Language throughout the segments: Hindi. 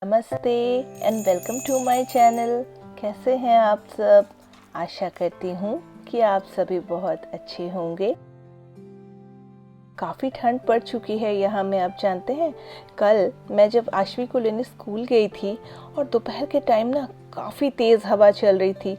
नमस्ते and welcome to my channel. कैसे हैं आप सब? आशा करती हूँ कि आप सभी बहुत अच्छे होंगे। काफ़ी ठंड पड़ चुकी है यहाँ में, आप जानते हैं। कल मैं जब आशवी को लेने स्कूल गई थी और दोपहर के टाइम ना काफ़ी तेज़ हवा चल रही थी।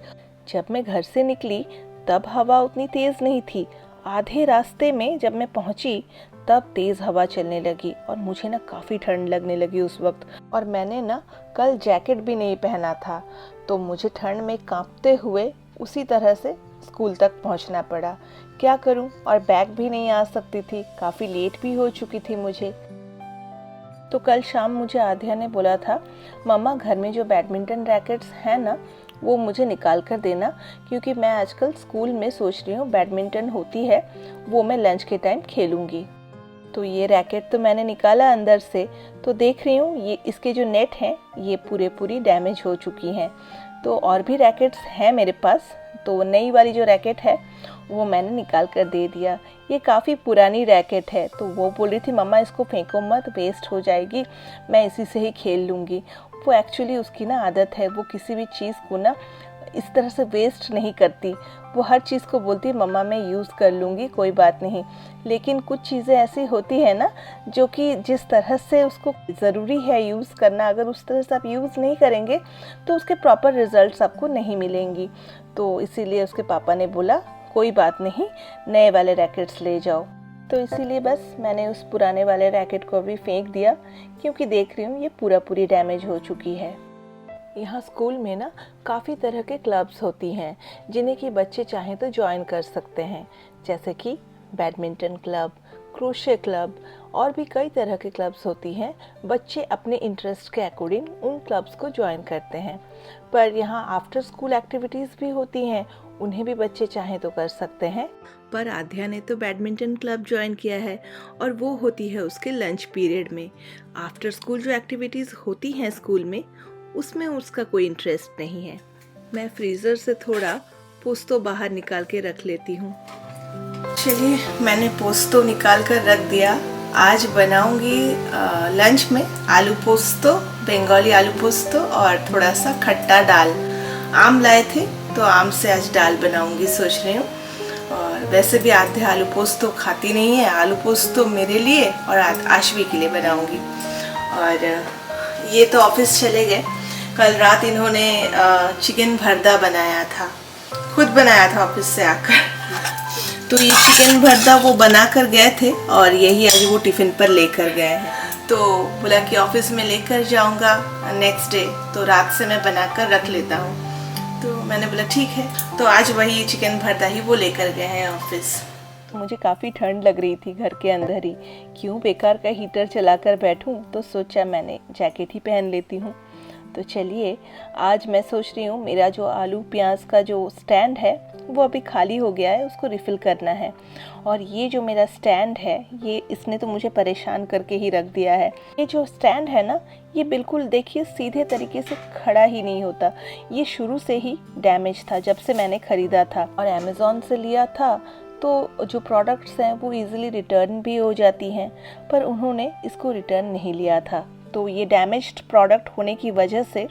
जब मैं घर से निकली तब हवा उतनी तेज़ नहीं थी। आधे रास्ते में जब मैं पहुंची तब तेज़ हवा चलने लगी और मुझे ना काफ़ी ठंड लगने लगी उस वक्त। और मैंने ना कल जैकेट भी नहीं पहना था, तो मुझे ठंड में कांपते हुए उसी तरह से स्कूल तक पहुंचना पड़ा। क्या करूं, और बैग भी नहीं आ सकती थी, काफ़ी लेट भी हो चुकी थी मुझे। तो कल शाम मुझे आध्या ने बोला था, मम्मा घर में जो बैडमिंटन रैकेट्स हैं ना वो मुझे निकाल कर देना, क्योंकि मैं आजकल स्कूल में सोच रही हूँ बैडमिंटन होती है वो मैं लंच के टाइम खेलूँगी। तो ये रैकेट तो मैंने निकाला अंदर से, तो देख रही हूँ ये इसके जो नेट हैं ये पूरी डैमेज हो चुकी हैं। तो और भी रैकेट्स हैं मेरे पास, तो नई वाली जो रैकेट है वो मैंने निकाल कर दे दिया। ये काफ़ी पुरानी रैकेट है, तो वो बोल रही थी मम्मा इसको फेंको मत, वेस्ट हो जाएगी, मैं इसी से ही खेल लूँगी। वो एक्चुअली उसकी ना आदत है, वो किसी भी चीज़ को ना इस तरह से वेस्ट नहीं करती। वो हर चीज़ को बोलती है मम्मा मैं यूज़ कर लूँगी, कोई बात नहीं। लेकिन कुछ चीज़ें ऐसी होती है ना जो कि जिस तरह से उसको ज़रूरी है यूज़ करना, अगर उस तरह से आप यूज़ नहीं करेंगे तो उसके प्रॉपर रिजल्ट्स आपको नहीं मिलेंगी। तो इसीलिए उसके पापा ने बोला कोई बात नहीं, नए वाले रैकेट्स ले जाओ। तो इसीलिए बस मैंने उस पुराने वाले रैकेट को भी फेंक दिया, क्योंकि देख रही हूँ ये पूरी डैमेज हो चुकी है। यहाँ स्कूल में ना काफ़ी तरह के क्लब्स होती हैं जिन्हें कि बच्चे चाहें तो ज्वाइन कर सकते हैं, जैसे कि बैडमिंटन क्लब, क्रोशे क्लब और भी कई तरह के क्लब्स होती हैं। बच्चे अपने इंटरेस्ट के अकॉर्डिंग उन क्लब्स को ज्वाइन करते हैं। पर यहाँ आफ्टर स्कूल एक्टिविटीज़ भी होती हैं, उन्हें भी बच्चे चाहें तो कर सकते हैं। पर आध्या ने तो बैडमिंटन क्लब ज्वाइन किया है और वो होती है उसके लंच पीरियड में। आफ्टर स्कूल जो एक्टिविटीज़ होती हैं स्कूल में उसमें उसका कोई इंटरेस्ट नहीं है। मैं फ्रीज़र से थोड़ा पोस्तो बाहर निकाल के रख लेती हूँ। चलिए, मैंने पोस्तो निकाल कर रख दिया। आज बनाऊंगी लंच में आलू पोस्तो, बंगाली आलू पोस्तो और थोड़ा सा खट्टा दाल। आम लाए थे तो आम से आज दाल बनाऊंगी सोच रही हूँ। और वैसे भी आधे आलू पोस्तो खाती नहीं है, आलू पोस्तो मेरे लिए और आशवी के लिए बनाऊंगी। और ये तो ऑफिस चले गए। कल रात इन्होंने चिकन भरदा बनाया था, खुद बनाया था ऑफिस से आकर। तो ये चिकन भरदा वो बना कर गए थे और यही आज वो टिफ़िन पर लेकर गए हैं। तो बोला कि ऑफिस में लेकर जाऊंगा नेक्स्ट डे, तो रात से मैं बनाकर रख लेता हूँ। तो मैंने बोला ठीक है, तो आज वही चिकन भरदा ही वो लेकर गए हैं ऑफिस। मुझे काफ़ी ठंड लग रही थी घर के अंदर ही, क्यों बेकार का हीटर चलाकर बैठूं, तो सोचा मैंने जैकेट ही पहन लेती हूँ। तो चलिए, आज मैं सोच रही हूँ मेरा जो आलू प्याज का जो स्टैंड है वो अभी खाली हो गया है, उसको रिफ़िल करना है। और ये जो मेरा स्टैंड है ये इसने तो मुझे परेशान करके ही रख दिया है। ये जो स्टैंड है ना ये बिल्कुल देखिए सीधे तरीके से खड़ा ही नहीं होता। ये शुरू से ही डैमेज था जब से मैंने ख़रीदा था, और अमेज़ॉन से लिया था तो जो प्रोडक्ट्स हैं वो इजीली रिटर्न भी हो जाती हैं, पर उन्होंने इसको रिटर्न नहीं लिया था। तो ये डैमेज्ड प्रोडक्ट होने की वजह से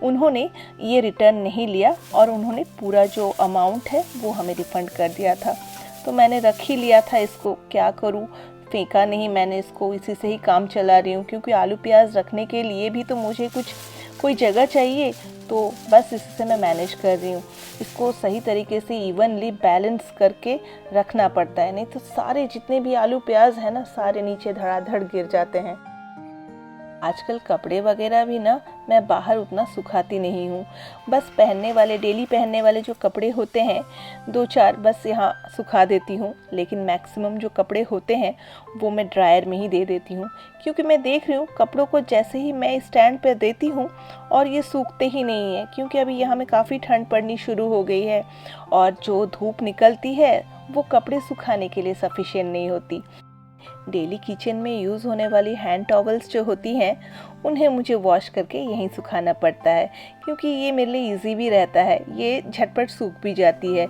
उन्होंने ये रिटर्न नहीं लिया और उन्होंने पूरा जो अमाउंट है वो हमें रिफ़ंड कर दिया था। तो मैंने रख ही लिया था इसको, क्या करूँ, फेंका नहीं मैंने इसको, इसी से ही काम चला रही हूँ, क्योंकि आलू प्याज रखने के लिए भी तो मुझे कोई जगह चाहिए। तो बस इसी से मैं मैनेज कर रही हूँ। इसको सही तरीके से इवनली बैलेंस करके रखना पड़ता है, नहीं तो सारे जितने भी आलू प्याज है ना सारे नीचे धड़ाधड़ गिर जाते हैं। आजकल कपड़े वगैरह भी ना मैं बाहर उतना सुखाती नहीं हूँ, बस पहनने वाले डेली पहनने वाले जो कपड़े होते हैं 2-4 बस यहाँ सुखा देती हूँ। लेकिन मैक्सिमम जो कपड़े होते हैं वो मैं ड्रायर में ही दे देती हूँ, क्योंकि मैं देख रही हूँ कपड़ों को जैसे ही मैं स्टैंड पर देती हूँ और ये सूखते ही नहीं है, क्योंकि अभी यहाँ में काफ़ी ठंड पड़नी शुरू हो गई है और जो धूप निकलती है वो कपड़े सुखाने के लिए सफिशिएंट नहीं होती। डेली किचन में यूज़ होने वाली हैंड टॉवल्स जो होती हैं उन्हें मुझे वॉश करके यहीं सुखाना पड़ता है, क्योंकि ये मेरे लिए इजी भी रहता है, ये झटपट सूख भी जाती है।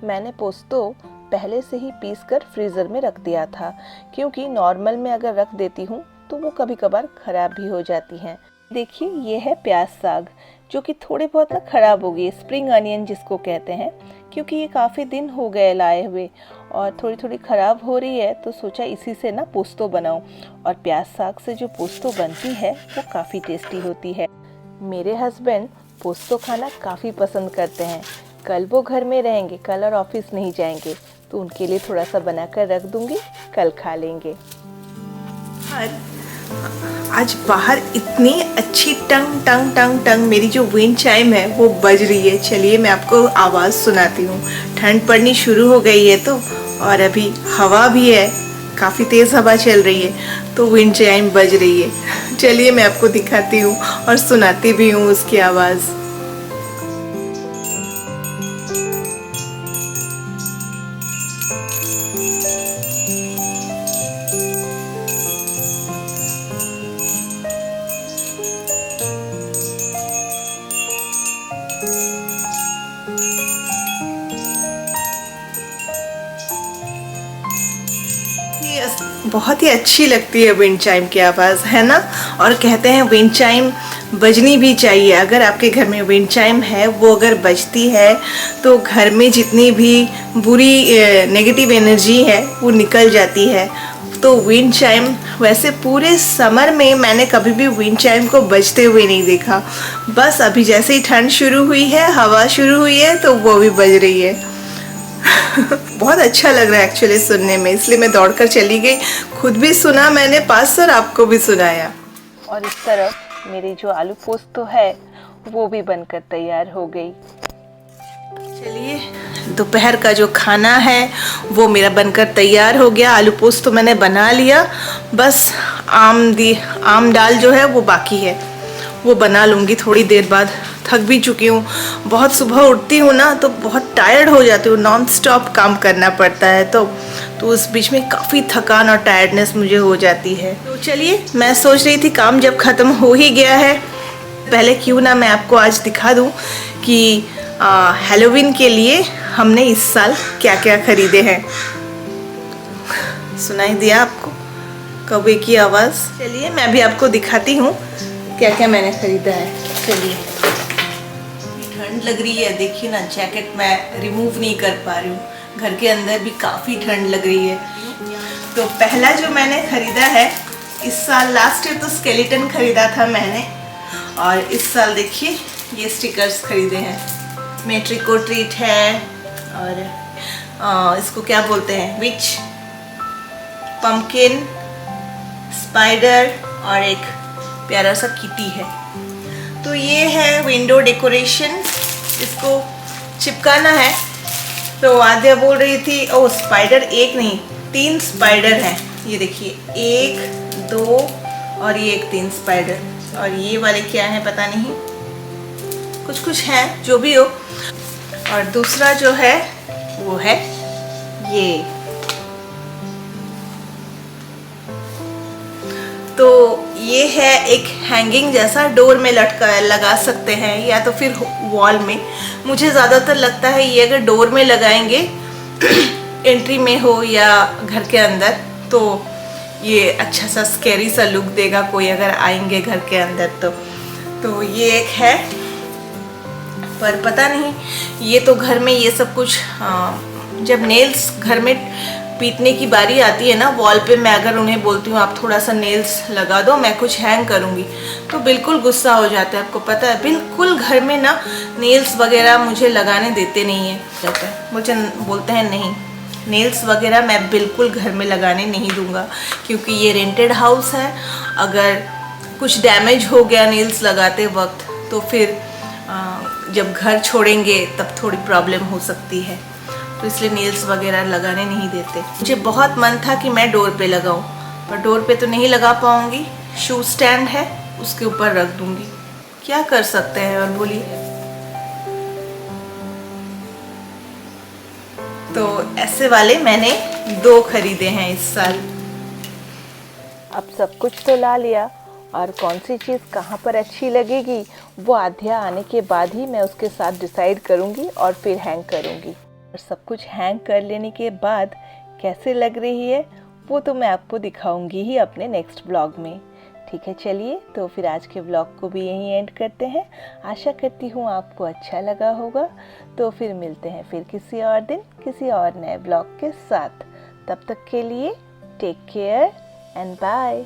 मैंने पोस्तो पहले से ही पीस कर फ्रीज़र में रख दिया था, क्योंकि नॉर्मल में अगर रख देती हूँ तो वो कभी कभार ख़राब भी हो जाती हैं। देखिए ये है प्याज साग, जो कि थोड़े बहुत ना ख़राब हो गई, स्प्रिंग अनियन जिसको कहते हैं, क्योंकि ये काफ़ी दिन हो गए लाए हुए और थोड़ी थोड़ी ख़राब हो रही है, तो सोचा इसी से ना पोस्तो बनाऊं। और प्याज साग से जो पोस्तो बनती है वो काफ़ी टेस्टी होती है। मेरे हस्बैंड पोस्तो खाना काफ़ी पसंद करते हैं। कल वो घर में रहेंगे, कल और ऑफिस नहीं जाएंगे, तो उनके लिए थोड़ा सा बनाकर रख दूंगी, कल खा लेंगे। आज बाहर इतनी अच्छी टंग टंग टंग टंग मेरी जो विंड चाइम है वो बज रही है। चलिए मैं आपको आवाज़ सुनाती हूँ। ठंड पड़नी शुरू हो गई है तो, और अभी हवा भी है, काफ़ी तेज़ हवा चल रही है, तो विंड चाइम बज रही है। चलिए मैं आपको दिखाती हूँ और सुनाती भी हूँ उसकी आवाज़। बहुत ही अच्छी लगती है विंड चाइम की आवाज़, है ना। और कहते हैं विंड चाइम बजनी भी चाहिए। अगर आपके घर में विंड चाइम है, वो अगर बजती है तो घर में जितनी भी बुरी नेगेटिव एनर्जी है वो निकल जाती है। तो विंड चाइम, वैसे पूरे समर में मैंने कभी भी विंड चाइम को बजते हुए नहीं देखा। बस अभी जैसे ही ठंड शुरू हुई है, हवा शुरू हुई है, तो वो भी बज रही है। बहुत अच्छा लग रहा है एक्चुअली सुनने में, इसलिए मैं दौड़कर चली गई। खुद भी सुना मैंने पास और आपको भी सुनाया। और इस तरफ मेरी जो आलू पोस्तो है वो भी बनकर तैयार हो गई। चलिए दोपहर का जो खाना है वो मेरा बनकर तैयार हो गया। आलू पोस्तो मैंने बना लिया, बस आम दाल जो है वो बाकी है, वो बना लूँगी थोड़ी देर बाद। थक भी चुकी हूँ, बहुत सुबह उठती हूँ ना तो बहुत टायर्ड हो जाती हूँ, नॉन स्टॉप काम करना पड़ता है, तो उस बीच में काफ़ी थकान और टायर्डनेस मुझे हो जाती है। तो चलिए मैं सोच रही थी काम जब ख़त्म हो ही गया है, पहले क्यों ना मैं आपको आज दिखा दूँ कि हैलोवीन के लिए हमने इस साल क्या क्या खरीदे हैं। सुनाई दिया आपको कौवे की आवाज़? चलिए मैं भी आपको दिखाती हूँ क्या क्या मैंने खरीदा है। चलिए, ठंड लग रही है, देखिए ना, जैकेट मैं रिमूव नहीं कर पा रही हूँ, घर के अंदर भी काफ़ी ठंड लग रही है। तो पहला जो मैंने ख़रीदा है इस साल, लास्ट ईयर तो स्केलेटन ख़रीदा था मैंने, और इस साल देखिए ये स्टिकर्स ख़रीदे हैं। मैट्रिक को ट्रीट है, और इसको क्या बोलते हैं, विच, पम्पकिन, स्पाइडर और एक प्यारा सा किटी है। तो ये है विंडो डेकोरेशन, इसको चिपकाना है। तो आद्या बोल रही थी, ओ स्पाइडर एक नहीं 3 स्पाइडर हैं, ये देखिए 1 2 और ये 3 स्पाइडर, और ये वाले क्या है पता नहीं, कुछ कुछ है, जो भी हो। और दूसरा जो है वो है ये, तो ये है एक हैंगिंग जैसा, डोर में लगा सकते हैं या तो फिर वॉल में। मुझे ज़्यादातर लगता है ये अगर डोर में लगाएंगे एंट्री में हो या घर के अंदर, तो ये अच्छा सा स्कैरी सा लुक देगा कोई अगर आएंगे घर के अंदर तो ये एक है। पर पता नहीं, ये तो घर में ये सब कुछ, जब नेल्स घर में पीटने की बारी आती है ना वॉल पे, मैं अगर उन्हें बोलती हूँ आप थोड़ा सा नेल्स लगा दो, मैं कुछ हैंग करूँगी, तो बिल्कुल गुस्सा हो जाता है। आपको पता है, बिल्कुल घर में ना नेल्स वगैरह मुझे लगाने देते नहीं है। मुझे बोलते हैं नहीं, नेल्स वगैरह मैं बिल्कुल घर में लगाने नहीं दूँगा, क्योंकि ये रेंटेड हाउस है। अगर कुछ डैमेज हो गया नेल्स लगाते वक्त तो फिर जब घर छोड़ेंगे तब थोड़ी प्रॉब्लम हो सकती है, तो इसलिए नेल्स वगैरह लगाने नहीं देते। मुझे बहुत मन था कि मैं डोर पे लगाऊं, पर डोर पे तो नहीं लगा पाऊंगी। शू स्टैंड है, उसके ऊपर रख दूंगी, क्या कर सकते हैं, और बोलिए। तो ऐसे वाले मैंने 2 खरीदे हैं इस साल। अब सब कुछ तो ला लिया, और कौन सी चीज़ कहाँ पर अच्छी लगेगी वो आध्या आने के बाद ही मैं उसके साथ डिसाइड करूँगी और फिर हैंग करूँगी। और सब कुछ हैंग कर लेने के बाद कैसे लग रही है वो तो मैं आपको दिखाऊंगी ही अपने नेक्स्ट ब्लॉग में। ठीक है, चलिए तो फिर आज के ब्लॉग को भी यहीं एंड करते हैं। आशा करती हूँ आपको अच्छा लगा होगा। तो फिर मिलते हैं फिर किसी और दिन किसी और नए ब्लॉग के साथ। तब तक के लिए टेक केयर एंड बाय।